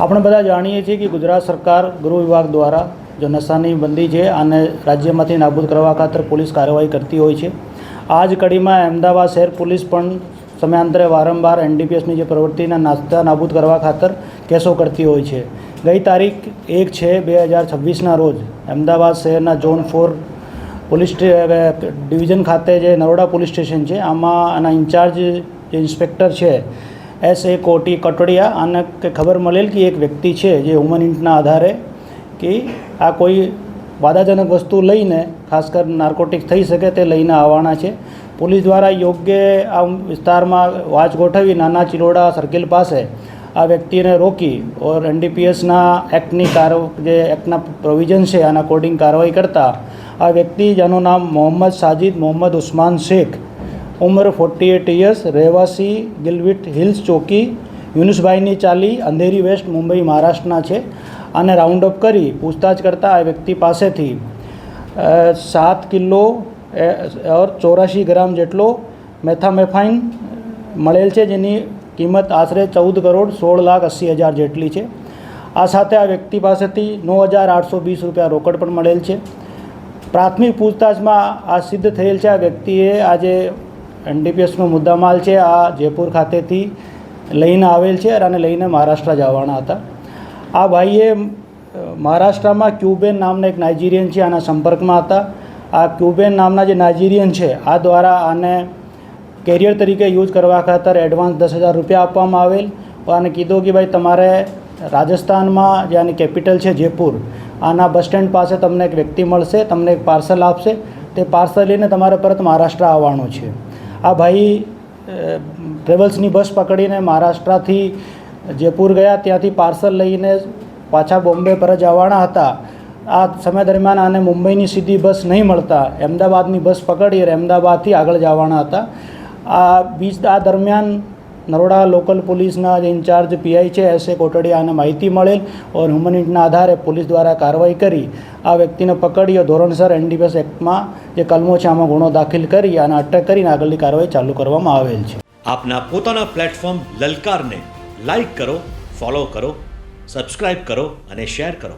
આપણે બધા જાણીએ છીએ કે ગુજરાત સરકાર ગૃહ વિભાગ દ્વારા જો નશાની બંધી છે અને રાજ્યમાંથી નાબૂદ કરવા ખાતર પોલીસ કાર્યવાહી કરતી હોય છે. આ જ કડીમાં અમદાવાદ શહેર પોલીસ પણ સમયાંતરે વારંવાર એનડીપીએસની જે પ્રવૃત્તિના નાબૂદ કરવા ખાતર કેસો કરતી હોય છે. ગઈ તારીખ 1/6/2026ના રોજ અમદાવાદ શહેરના ઝોન 4 પોલીસ ડિવિઝન ખાતે જે નરોડા પોલીસ સ્ટેશન છે આમાં આના ઇન્ચાર્જ જે ઇન્સ્પેક્ટર છે SA કટોડિયા આને ખબર મળેલ કે એક વ્યક્તિ છે જે હ્યુમન ઇન્ટના આધારે કે આ કોઈ વાદાજનક વસ્તુ લઈને ખાસ કર નાર્કોટિક્સ થઈ શકે તે લઈને આવવાના છે. પોલીસ દ્વારા યોગ્ય આ વિસ્તારમાં વાચ ગોઠવી નાના ચિલોડા સર્કલ પાસે આ વ્યક્તિને રોકી ઓર એનડીપીએસના એક્ટની જે એક્ટના પ્રોવિઝન છે આના અકોર્ડિંગ કાર્યવાહી કરતા આ વ્યક્તિ જેનું નામ મોહમ્મદ સાજિદ મોહમ્મદ ઉસ્માન શેખ ઉંમર 48 યર્સ રહેવાસી ગિલવિટ હિલ્સ ચોકી યુનુસભાઈની ચાલી અંધેરી વેસ્ટ મુંબઈ મહારાષ્ટ્રના છે. આને રાઉન્ડ અપ કરી પૂછતાછ કરતાં આ વ્યક્તિ પાસેથી 7 કિલો ઓર 84 ગ્રામ જેટલો મેથામેફાઇન મળેલ છે જેની કિંમત આશરે 14,16,80,000 જેટલી છે. આ સાથે આ વ્યક્તિ પાસેથી 9,820 રૂપિયા રોકડ પણ મળેલ છે. પ્રાથમિક પૂછતાછમાં આ સિદ્ધ થયેલ છે આ વ્યક્તિએ આજે એનડીપીએસનો મુદ્દામાલ છે આ જયપુર ખાતેથી લઈને આવેલ છે અને લઈને મહારાષ્ટ્ર જવાના હતા. આ ભાઈએ મહારાષ્ટ્રમાં ક્યુબેન નામના એક નાઇજીરિયન છે આના સંપર્કમાં હતા. આ ક્યુબેન નામના જે નાઇજીરિયન છે આ દ્વારા આને કેરિયર તરીકે યુઝ કરવા ખાતર એડવાન્સ 10,000 રૂપિયા આપવામાં આવેલ. અને કીધું કે ભાઈ તમારે રાજસ્થાનમાં જે આની કેપિટલ છે જયપુર આના બસ સ્ટેન્ડ પાસે તમને એક વ્યક્તિ મળશે, તમને એક પાર્સલ આપશે, તે પાર્સલ લઈને તમારે પરત મહારાષ્ટ્ર આવવાનું છે. આ ભાઈ ટ્રેવલ્સની બસ પકડીને મહારાષ્ટ્રથી જયપુર ગયા, ત્યાંથી પાર્સલ લઈને પાછા બોમ્બે પરત જવાના હતા. આ સમય દરમિયાન આને મુંબઈની સીધી બસ નહીં મળતા અમદાવાદની બસ પકડી અને અમદાવાદથી આગળ જવાના હતા. આ દરમિયાન નરોડા લોકલ પોલીસના જે ઇન્ચાર્જ PI છે SA કોટડિયાને માહિતી મળેલ ઓર હ્યુમન ઇન્ટના આધારે પોલીસ દ્વારા કાર્યવાહી કરી આ વ્યક્તિને પકડી ધોરણસર એનડીપીએસ એક્ટમાં જે કલમો છે આમાં ગુનો દાખલ કરી અને અટક કરીને આગળની કાર્યવાહી ચાલુ કરવામાં આવેલ છે. આપના પોતાના પ્લેટફોર્મ લલકારને લાઈક કરો, ફોલો કરો, સબસ્ક્રાઇબ કરો અને શેર કરો.